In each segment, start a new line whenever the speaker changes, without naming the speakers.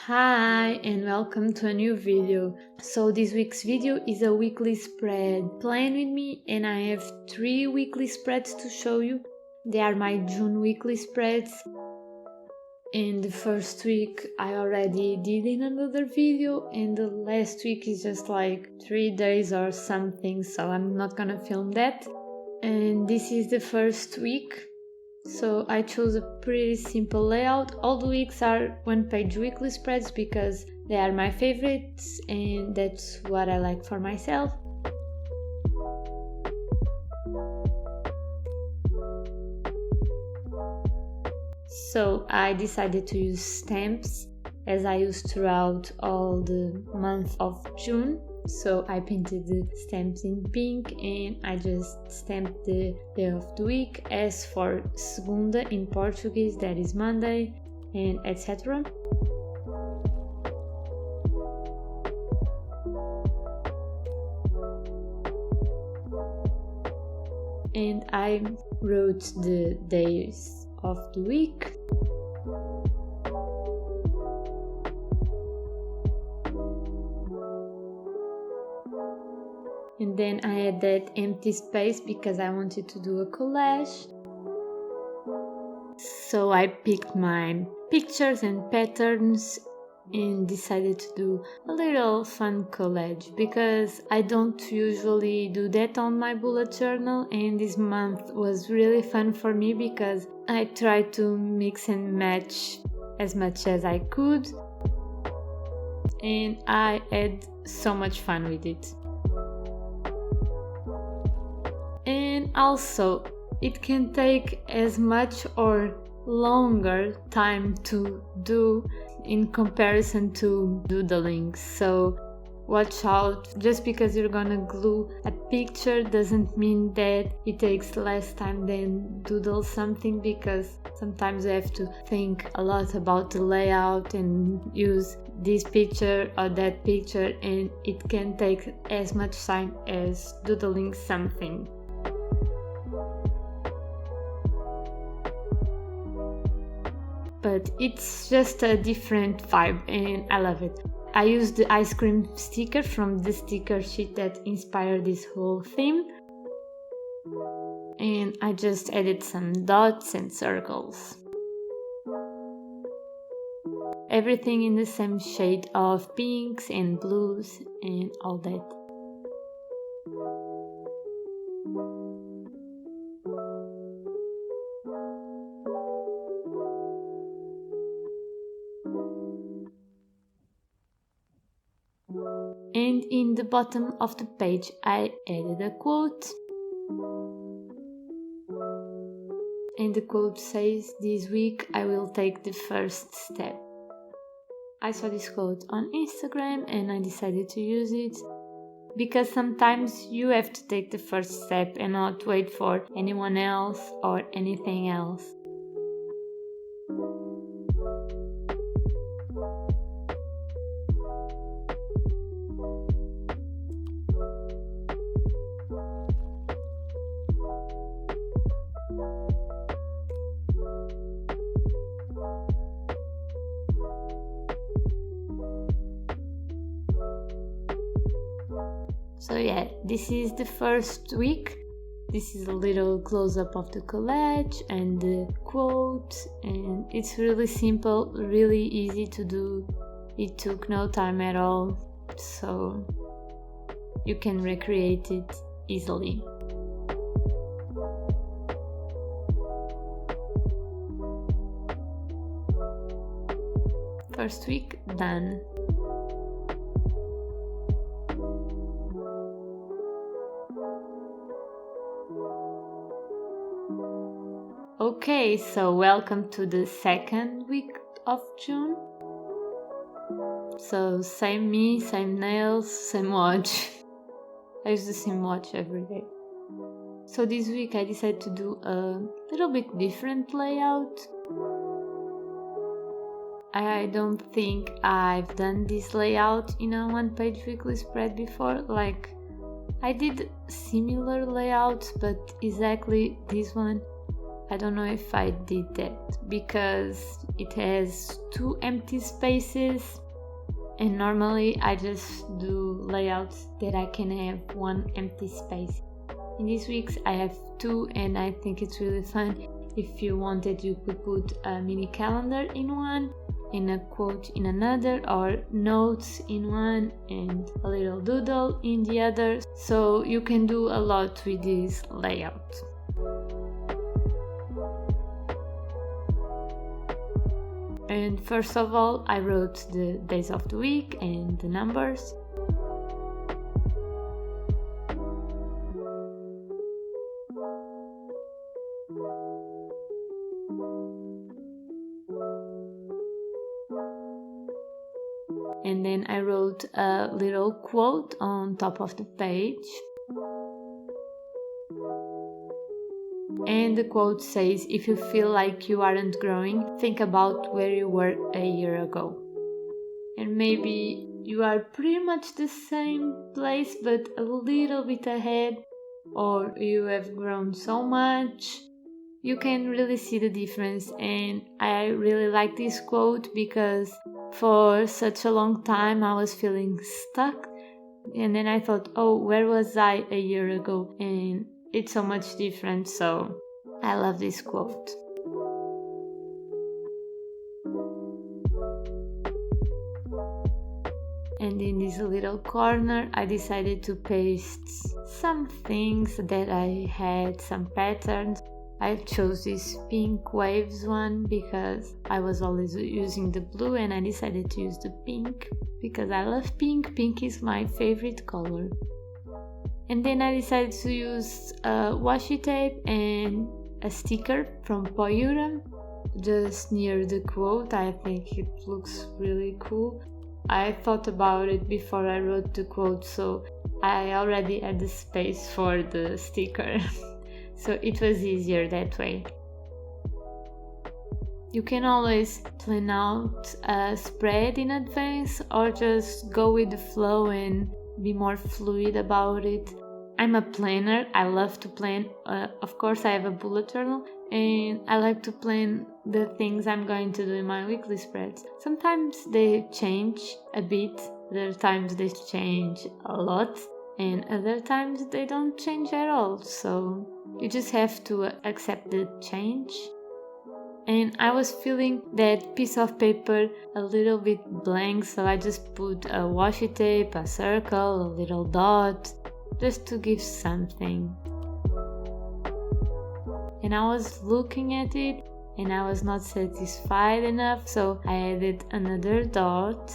Hi and welcome to a new video. So this week's video is a weekly spread. Plan with me and I have 3 weekly spreads to show you. They are my June weekly spreads. In the first week I already did in another video and the last week is just like 3 days or something, so I'm not gonna film that. And this is the first week. So I chose a pretty simple layout. All the weeks are one-page weekly spreads because they are my favorites and that's what I like for myself. So I decided to use stamps as I used throughout all the month of June. So I painted the stamps in pink and I just stamped the day of the week. As for segunda in Portuguese, that is Monday, and etc. And I wrote the days of the week. And then I had that empty space because I wanted to do a collage. So I picked my pictures and patterns and decided to do a little fun collage because I don't usually do that on my bullet journal, and this month was really fun for me because I tried to mix and match as much as I could and I had so much fun with it. And also, it can take as much or longer time to do in comparison to doodling. So watch out, just because you're gonna glue a picture doesn't mean that it takes less time than doodle something, because sometimes you have to think a lot about the layout and use this picture or that picture, and it can take as much time as doodling something. But it's just a different vibe and I love it. I used the ice cream sticker from the sticker sheet that inspired this whole theme. And I just added some dots and circles. Everything in the same shade of pinks and blues and all that. And in the bottom of the page I added a quote. And the quote says, "This week I will take the first step." I saw this quote on Instagram and I decided to use it because sometimes you have to take the first step and not wait for anyone else or anything else. So yeah, this is the first week. This is a little close-up of the collage and the quote, and it's really simple, really easy to do. It took no time at all, so you can recreate it easily. First week done. Okay, so welcome to the second week of June. So same me, same nails, same watch. I use the same watch every day. So this week I decided to do a little bit different layout. I don't think I've done this layout in a one-page weekly spread before. Like, I did similar layouts, but exactly this one I don't know if I did that because it has 2 empty spaces, and normally I just do layouts that I can have 1 empty space. In these weeks I have 2, and I think it's really fun. If you wanted, you could put a mini calendar in one, and a quote in another, or notes in one and a little doodle in the other. So you can do a lot with this layout. And first of all, I wrote the days of the week and the numbers. And then I wrote a little quote on top of the page. And the quote says, if you feel like you aren't growing, think about where you were a year ago. And maybe you are pretty much the same place but a little bit ahead, or you have grown so much. You can really see the difference, and I really like this quote because for such a long time I was feeling stuck, and then I thought, oh, where was I a year ago? And it's so much different, so I love this quote. And in this little corner I decided to paste some things that I had, some patterns. I chose this pink waves one because I was always using the blue, and I decided to use the pink because I love pink. Pink is my favorite color. And then I decided to use washi tape and a sticker from Poyura just near the quote. I think it looks really cool. I thought about it before I wrote the quote, so I already had the space for the sticker. So it was easier that way. You can always plan out a spread in advance or just go with the flow and be more fluid about it. I'm a planner. I love to plan. Of course, I have a bullet journal, and I like to plan the things I'm going to do in my weekly spreads. Sometimes they change a bit, other times they change a lot, and other times they don't change at all. So you just have to accept the change. And I was feeling that piece of paper a little bit blank, so I just put a washi tape, a circle, a little dot, just to give something. And I was looking at it and I was not satisfied enough, so I added another dot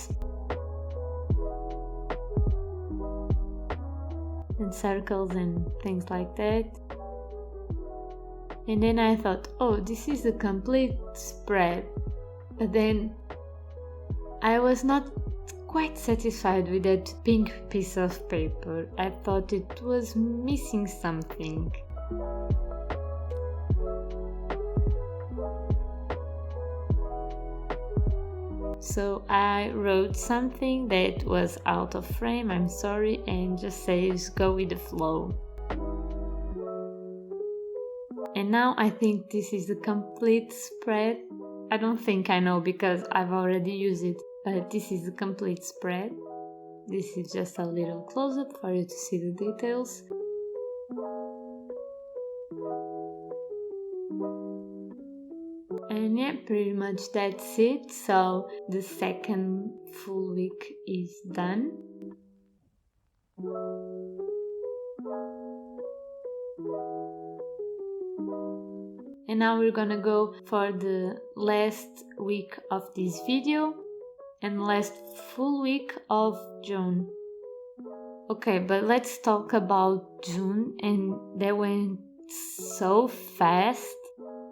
and circles and things like that. And then I thought, oh, this is a complete spread. But then I was not quite satisfied with that pink piece of paper. I thought it was missing something. So I wrote something that was out of frame, I'm sorry, and just says go with the flow. And now I think this is the complete spread. I don't think I know because I've already used it, but this is the complete spread. This is just a little close-up for you to see the details. And yeah, pretty much that's it. So the second full week is done. And now we're gonna go for the last week of this video and last full week of June. Okay, but let's talk about June, and that went so fast.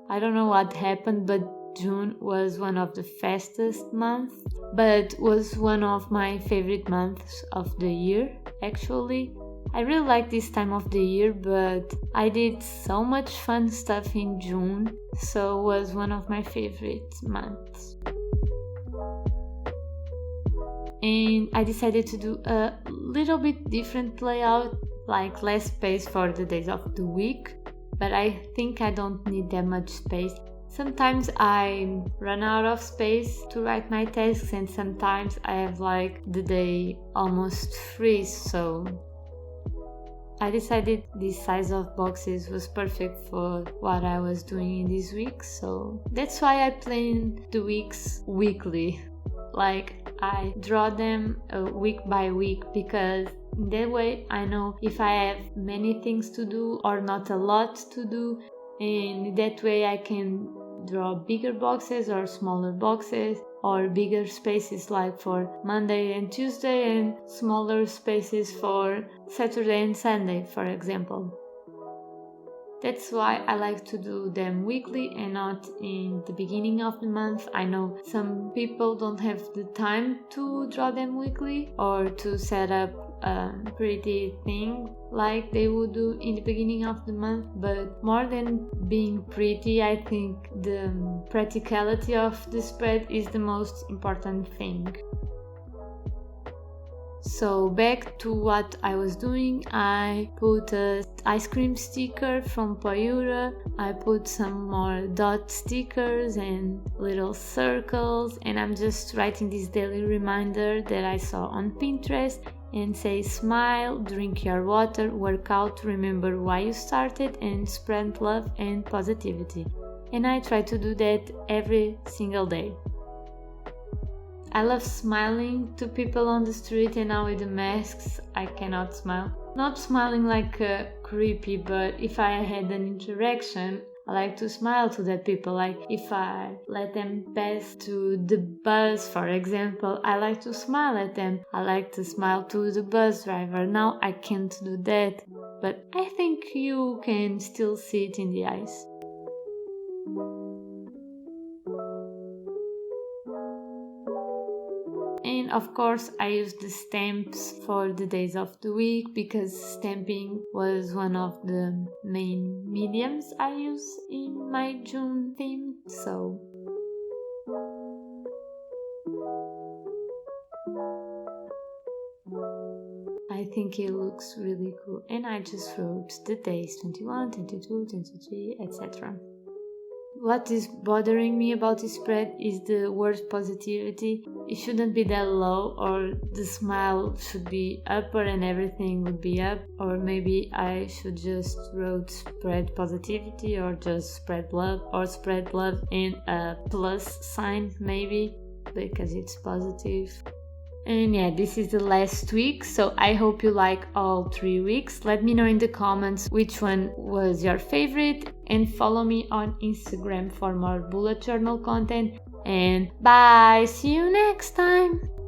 I don't know what happened, but June was one of the fastest months, but was one of my favorite months of the year, actually. I really like this time of the year, but I did so much fun stuff in June, so it was one of my favorite months. And I decided to do a little bit different layout, like less space for the days of the week, but I think I don't need that much space. Sometimes I run out of space to write my tasks, and sometimes I have like the day almost free, so I decided this size of boxes was perfect for what I was doing in this week, so that's why I plan the weeks weekly. Like I draw them week by week, because in that way I know if I have many things to do or not a lot to do, and that way I can draw bigger boxes or smaller boxes, or bigger spaces like for Monday and Tuesday and smaller spaces for Saturday and Sunday, for example. That's why I like to do them weekly and not in the beginning of the month. I know some people don't have the time to draw them weekly or to set up a pretty thing like they would do in the beginning of the month, but more than being pretty, I think the practicality of the spread is the most important thing. So back to what I was doing, I put a ice cream sticker from Payura, I put some more dot stickers and little circles, and I'm just writing this daily reminder that I saw on Pinterest and say smile, drink your water, work out, remember why you started, and spread love and positivity. And I try to do that every single day. I love smiling to people on the street, and now with the masks I cannot smile. Not smiling like creepy, but if I had an interaction, I like to smile to that people. Like if I let them pass to the bus, for example, I like to smile at them. I like to smile to the bus driver. Now I can't do that, but I think you can still see it in the eyes. And of course I used the stamps for the days of the week, because stamping was one of the main mediums I use in my June theme, so I think it looks really cool. And I just wrote the days 21, 22, 23, etc. What is bothering me about this spread is the word positivity. It shouldn't be that low, or the smile should be upper and everything would be up, or maybe I should just wrote spread positivity, or just spread love, or spread love and a plus sign maybe, because it's positive. And yeah, this is the last week, so I hope you like all 3 weeks. Let me know in the comments which one was your favorite, and follow me on Instagram for more bullet journal content. And bye, see you next time!